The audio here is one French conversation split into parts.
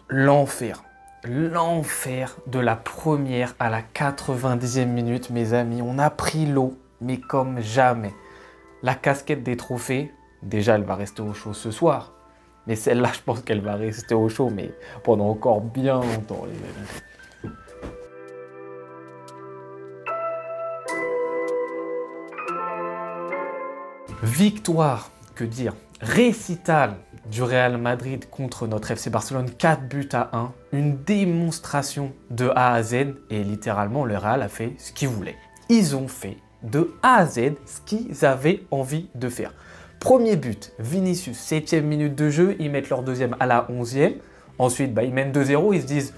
l'enfer. L'enfer de la première à la 90e minute, mes amis. On a pris l'eau, mais comme jamais. La casquette des trophées, déjà, elle va rester au chaud ce soir. Mais celle-là, je pense qu'elle va rester au chaud, mais pendant encore bien longtemps, les amis. Victoire, que dire? Récital du Real Madrid contre notre FC Barcelone, 4-1, une démonstration de A à Z et littéralement le Real a fait ce qu'il voulait. Ils ont fait de A à Z ce qu'ils avaient envie de faire. Premier but, Vinicius, 7e minute de jeu, ils mettent leur deuxième à la 11e. Ensuite, ils mènent 2-0, ils se disent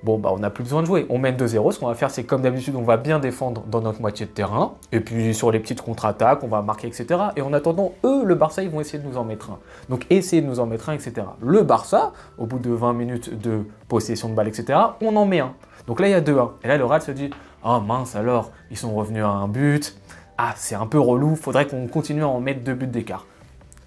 bon, on n'a plus besoin de jouer, on mène 2-0, ce qu'on va faire c'est comme d'habitude, on va bien défendre dans notre moitié de terrain, et puis sur les petites contre-attaques, on va marquer, etc. Et en attendant, eux, le Barça, ils vont essayer de nous en mettre un. Donc essayer de nous en mettre un, etc. Le Barça, au bout de 20 minutes de possession de balle, etc., on en met un. Donc là, il y a 2-1. Et là, le Real se dit, oh mince alors, ils sont revenus à un but, ah, c'est un peu relou, faudrait qu'on continue à en mettre 2 buts d'écart.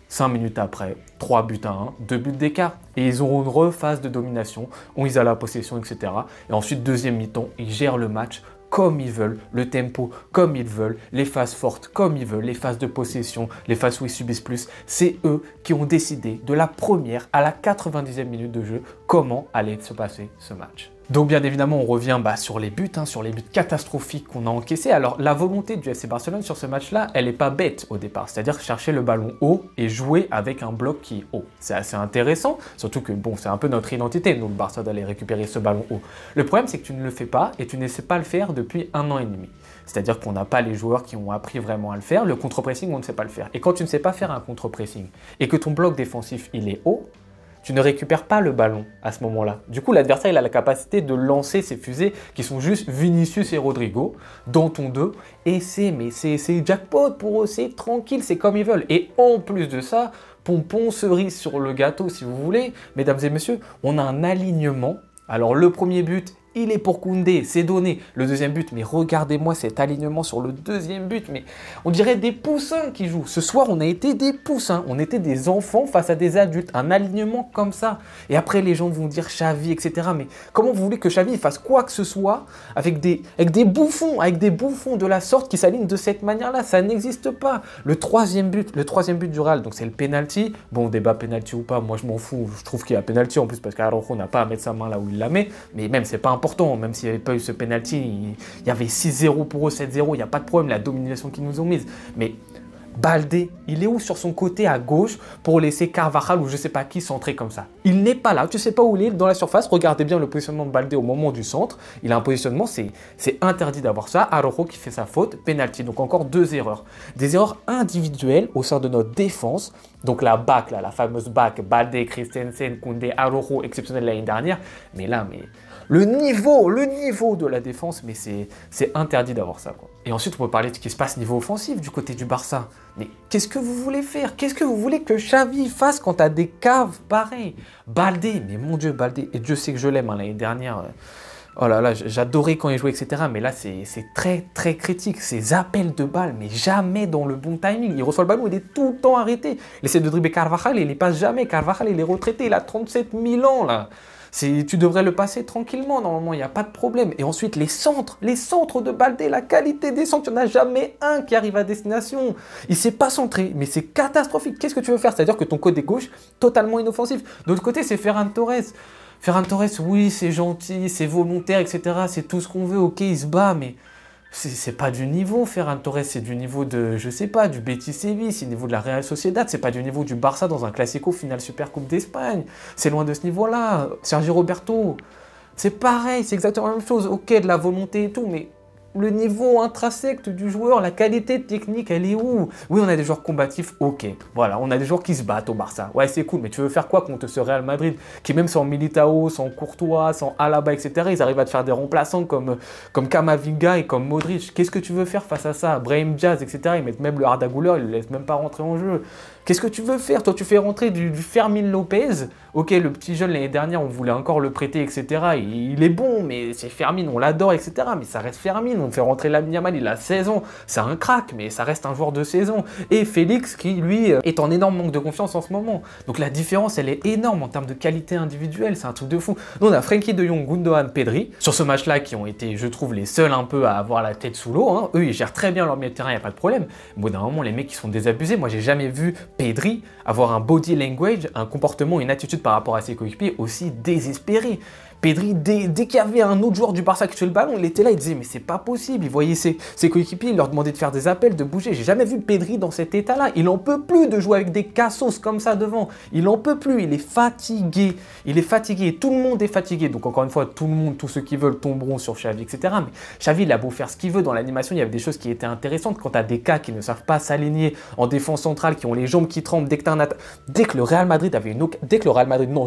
5 minutes après, 3-1, 2 buts d'écart. Et ils auront une rephase de domination, où ils ont la possession, etc. Et ensuite, deuxième mi-temps, ils gèrent le match comme ils veulent, le tempo comme ils veulent, les phases fortes comme ils veulent, les phases de possession, les phases où ils subissent plus. C'est eux qui ont décidé de la première à la 90e minute de jeu comment allait se passer ce match. Donc bien évidemment, on revient sur les buts catastrophiques qu'on a encaissés. Alors la volonté du FC Barcelone sur ce match-là, elle n'est pas bête au départ. C'est-à-dire chercher le ballon haut et jouer avec un bloc qui est haut. C'est assez intéressant, surtout que bon, c'est un peu notre identité, nous, le Barça, d'aller récupérer ce ballon haut. Le problème, c'est que tu ne le fais pas et tu ne sais pas le faire depuis 1 an et demi. C'est-à-dire qu'on n'a pas les joueurs qui ont appris vraiment à le faire. Le contre-pressing, on ne sait pas le faire. Et quand tu ne sais pas faire un contre-pressing et que ton bloc défensif, il est haut, tu ne récupères pas le ballon à ce moment-là. Du coup, l'adversaire, il a la capacité de lancer ses fusées qui sont juste Vinicius et Rodrigo dans ton 2. Et c'est jackpot pour eux, c'est tranquille, c'est comme ils veulent. Et en plus de ça, pompon, cerise sur le gâteau si vous voulez, mesdames et messieurs, on a un alignement. Alors le premier but, il est pour Koundé, c'est donné. Le deuxième but, mais regardez-moi cet alignement sur le deuxième but, mais on dirait des poussins qui jouent. Ce soir, on a été des poussins, on était des enfants face à des adultes, un alignement comme ça. Et après, les gens vont dire Xavi, etc. Mais comment vous voulez que Xavi fasse quoi que ce soit avec des bouffons de la sorte qui s'alignent de cette manière-là? Ça n'existe pas. Le troisième but du Real, donc c'est le penalty. Bon, débat penalty ou pas, moi je m'en fous. Je trouve qu'il y a penalty en plus parce qu'Araujo n'a pas à mettre sa main là où il la met. Mais même, c'est pas important. Même s'il n'y avait pas eu ce penalty, il y avait 6-0 pour eux, 7-0, il n'y a pas de problème, la domination qu'ils nous ont mise. Mais Baldé, il est où sur son côté à gauche pour laisser Carvajal ou je ne sais pas qui centrer comme ça? Il n'est pas là, tu ne sais pas où il est dans la surface. Regardez bien le positionnement de Baldé au moment du centre. Il a un positionnement, c'est interdit d'avoir ça. Araujo qui fait sa faute, penalty. Donc encore 2 erreurs. Des erreurs individuelles au sein de notre défense. Donc la back, la fameuse back, Baldé, Christensen, Koundé, Araujo, exceptionnel l'année dernière. Mais là, le niveau de la défense, mais c'est interdit d'avoir ça, quoi. Et ensuite, on peut parler de ce qui se passe niveau offensif du côté du Barça. Mais qu'est-ce que vous voulez faire? Qu'est-ce que vous voulez que Xavi fasse quand tu as des caves pareilles? Baldé, mais mon Dieu, Baldé, et Dieu sait que je l'aime, l'année dernière. Oh là là, j'adorais quand il jouait, etc. Mais là, c'est très, très critique. Ces appels de balles, mais jamais dans le bon timing. Il reçoit le ballon, il est tout le temps arrêté. Il essaie de dribbler Carvajal, il n'y passe jamais. Carvajal, il est retraité, il a 37 000 ans, là. Tu devrais le passer tranquillement, normalement, il n'y a pas de problème. Et ensuite, les centres de Baldé, la qualité des centres, il n'y en a jamais un qui arrive à destination. Il ne s'est pas centré, mais c'est catastrophique. Qu'est-ce que tu veux faire? C'est-à-dire que ton côté gauche, totalement inoffensif. De l'autre côté, c'est Ferran Torres. Ferran Torres, oui, c'est gentil, c'est volontaire, etc. C'est tout ce qu'on veut, ok, il se bat, mais c'est pas du niveau. Ferran Torres, c'est du niveau de, je sais pas, du Betis Séville, c'est du niveau de la Real Sociedad, c'est pas du niveau du Barça dans un Classico finale Super Coupe d'Espagne. C'est loin de ce niveau-là. Sergio Roberto, c'est pareil, c'est exactement la même chose. Ok, de la volonté et tout, mais le niveau intrinsèque du joueur, la qualité technique, elle est où? Oui, on a des joueurs combatifs, ok. Voilà, on a des joueurs qui se battent au Barça. Ouais, c'est cool, mais tu veux faire quoi contre ce Real Madrid qui, même sans Militao, sans Courtois, sans Alaba, etc., ils arrivent à te faire des remplaçants comme Camavinga et comme Modric. Qu'est-ce que tu veux faire face à ça? Brahim Diaz, etc., ils mettent même le Arda Güler, ils le laissent même pas rentrer en jeu. Qu'est-ce que tu veux faire? Toi, tu fais rentrer du Fermín Lopez. Ok, le petit jeune, l'année dernière, on voulait encore le prêter, etc. Il est bon, mais c'est Fermín, on l'adore, etc. Mais ça reste Fermín. On fait rentrer Lamine Yamal, il a 16 ans. C'est un crack, mais ça reste un joueur de saison. Et Félix qui, lui, est en énorme manque de confiance en ce moment. Donc la différence, elle est énorme en termes de qualité individuelle. C'est un truc de fou. Nous, on a Frenkie de Jong, Gundogan, Pedri. Sur ce match-là, qui ont été, je trouve, les seuls un peu à avoir la tête sous l'eau. Hein. Eux, ils gèrent très bien leur milieu de terrain, il n'y a pas de problème. Au bout d'un moment, les mecs, ils sont désabusés. Moi, j'ai jamais vu Pedri avoir un body language, un comportement, une attitude par rapport à ses coéquipiers aussi désespéré. Pedri, dès qu'il y avait un autre joueur du Barça qui tuait le ballon, il était là, il disait mais c'est pas possible. Il voyait ses coéquipiers, il leur demandait de faire des appels, de bouger. J'ai jamais vu Pedri dans cet état-là. Il en peut plus de jouer avec des cassos comme ça devant. Il en peut plus, il est fatigué. Il est fatigué, tout le monde est fatigué. Donc encore une fois, tout le monde, tous ceux qui veulent tomberont sur Xavi, etc. Mais Xavi, il a beau faire ce qu'il veut. Dans l'animation, il y avait des choses qui étaient intéressantes. Quand tu as des cas qui ne savent pas s'aligner en défense centrale, qui ont les jambes qui tremblent, dès que le Real Madrid avait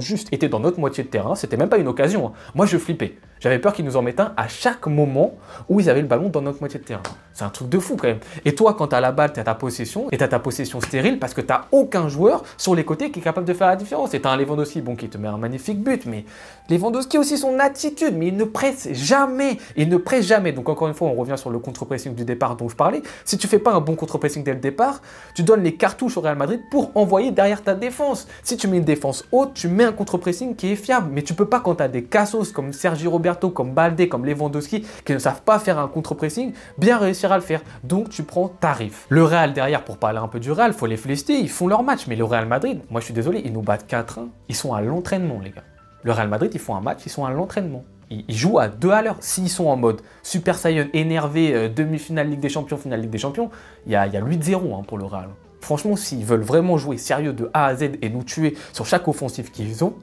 juste était dans notre moitié de terrain, c'était même pas une occasion. Hein. Moi, je flippais. J'avais peur qu'ils nous en mettent un à chaque moment où ils avaient le ballon dans notre moitié de terrain. C'est un truc de fou quand même. Et toi, quand tu as la balle, tu as ta possession, et tu as ta possession stérile parce que tu n'as aucun joueur sur les côtés qui est capable de faire la différence. Et tu as un Lewandowski bon, qui te met un magnifique but, mais Lewandowski aussi son attitude, mais il ne presse jamais. Il ne presse jamais. Donc encore une fois, on revient sur le contre-pressing du départ dont je parlais. Si tu fais pas un bon contre-pressing dès le départ, tu donnes les cartouches au Real Madrid pour envoyer derrière ta défense. Si tu mets une défense haute, tu mets un contre-pressing qui est fiable. Mais tu peux pas quand tu as des cassos comme Sergi Roberto, comme Baldé, comme Lewandowski, qui ne savent pas faire un contre-pressing, bien réussir à le faire. Donc tu prends tarif. Le Real derrière, pour parler un peu du Real, faut les féliciter, ils font leur match. Mais le Real Madrid, moi je suis désolé, ils nous battent 4-1. Ils sont à l'entraînement, les gars. Le Real Madrid, ils font un match, ils sont à l'entraînement. Ils jouent à 2 à l'heure. S'ils sont en mode Super Saiyan énervé, demi-finale Ligue des Champions, finale Ligue des Champions, il y a 8-0 hein, pour le Real. Franchement, s'ils veulent vraiment jouer sérieux de A à Z et nous tuer sur chaque offensive qu'ils ont,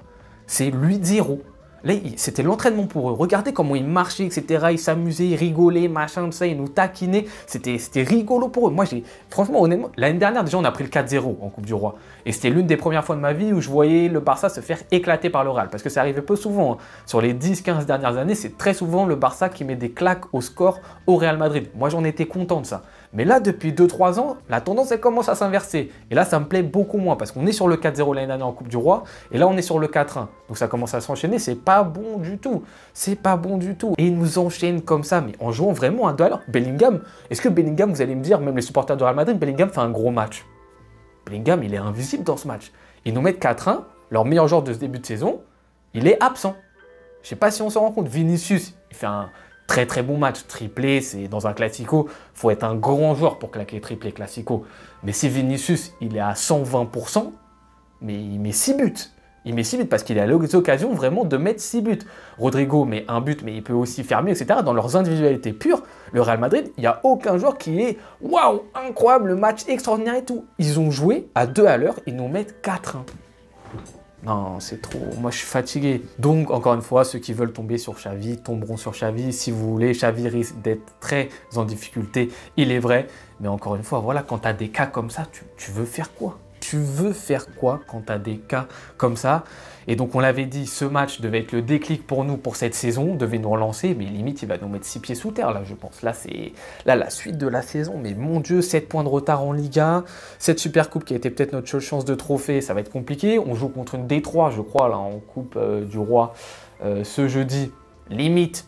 c'est 8-0. Là, c'était l'entraînement pour eux. Regardez comment ils marchaient, etc. Ils s'amusaient, ils rigolaient, machin, tout ça. Ils nous taquinaient. C'était rigolo pour eux. Moi, franchement, honnêtement, l'année dernière, déjà, on a pris le 4-0 en Coupe du Roi. Et c'était l'une des premières fois de ma vie où je voyais le Barça se faire éclater par le Real. Parce que ça arrivait peu souvent. Hein. Sur les 10-15 dernières années, c'est très souvent le Barça qui met des claques au score au Real Madrid. Moi, j'en étais content de ça. Mais là, depuis 2-3 ans, la tendance, elle commence à s'inverser. Et là, ça me plaît beaucoup moins parce qu'on est sur le 4-0 l'année dernière en Coupe du Roi et là, on est sur le 4-1. Donc, ça commence à s'enchaîner. C'est pas bon du tout. C'est pas bon du tout. Et ils nous enchaînent comme ça, mais en jouant vraiment à 2 à l'heure. Bellingham, est-ce que Bellingham, vous allez me dire, même les supporters du Real Madrid, Bellingham fait un gros match? Bellingham, il est invisible dans ce match. Ils nous mettent 4-1, leur meilleur joueur de ce début de saison, il est absent. Je sais pas si on se rend compte. Vinicius, il fait un très très bon match, triplé, c'est dans un classico, faut être un grand joueur pour claquer triplé classico. Mais si Vinicius, il est à 120%, mais il met 6 buts. Il met 6 buts parce qu'il a l'occasion vraiment de mettre 6 buts. Rodrigo met un but, mais il peut aussi faire mieux, etc. Dans leurs individualités pures, le Real Madrid, il n'y a aucun joueur qui est « Waouh, incroyable, le match extraordinaire et tout ». Ils ont joué à 2 à l'heure, ils nous mettent 4-1. Non, c'est trop. Moi, je suis fatigué. Donc, encore une fois, ceux qui veulent tomber sur Xavi tomberont sur Xavi. Si vous voulez, Xavi risque d'être très en difficulté. Il est vrai. Mais encore une fois, voilà, quand tu as des cas comme ça, tu veux faire quoi? Tu veux faire quoi quand tu as des cas comme ça? Et donc, on l'avait dit, ce match devait être le déclic pour nous pour cette saison, devait nous relancer, mais limite, il va nous mettre 6 pieds sous terre, là, je pense. Là, c'est la suite de la saison. Mais mon Dieu, 7 points de retard en Liga, cette Super Coupe qui a été peut-être notre seule chance de trophée, ça va être compliqué. On joue contre une D3, je crois, là, en Coupe du Roi, ce jeudi. Limite,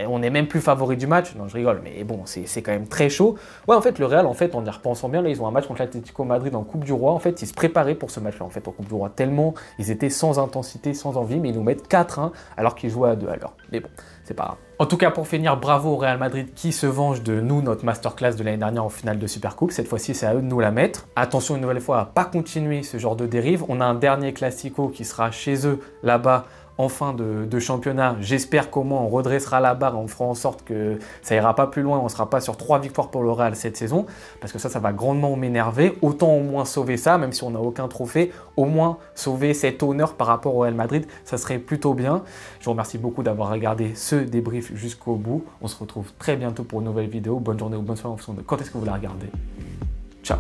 on n'est même plus favori du match. Non, je rigole, mais bon, c'est quand même très chaud. Ouais, en fait, le Real, en fait, en y repensant bien, là, ils ont un match contre l'Atlético Madrid en Coupe du Roi. En fait, ils se préparaient pour ce match-là, en fait, en Coupe du Roi. Tellement ils étaient sans intensité, sans envie, mais ils nous mettent 4-1 alors qu'ils jouaient à 2 à l'heure. Mais bon, c'est pas grave. En tout cas, pour finir, bravo au Real Madrid qui se venge de nous, notre masterclass de l'année dernière en finale de Super Coupe. Cette fois-ci, c'est à eux de nous la mettre. Attention une nouvelle fois à pas continuer ce genre de dérive. On a un dernier classico qui sera chez eux, là-bas, en fin de championnat. J'espère qu'au moins on redressera la barre, on fera en sorte que ça ira pas plus loin, on ne sera pas sur 3 victoires pour le Real cette saison, parce que ça va grandement m'énerver. Autant au moins sauver ça, même si on n'a aucun trophée, au moins sauver cet honneur par rapport au Real Madrid, ça serait plutôt bien. Je vous remercie beaucoup d'avoir regardé ce débrief jusqu'au bout. On se retrouve très bientôt pour une nouvelle vidéo. Bonne journée ou bonne soirée en fonction de quand est-ce que vous la regardez. Ciao.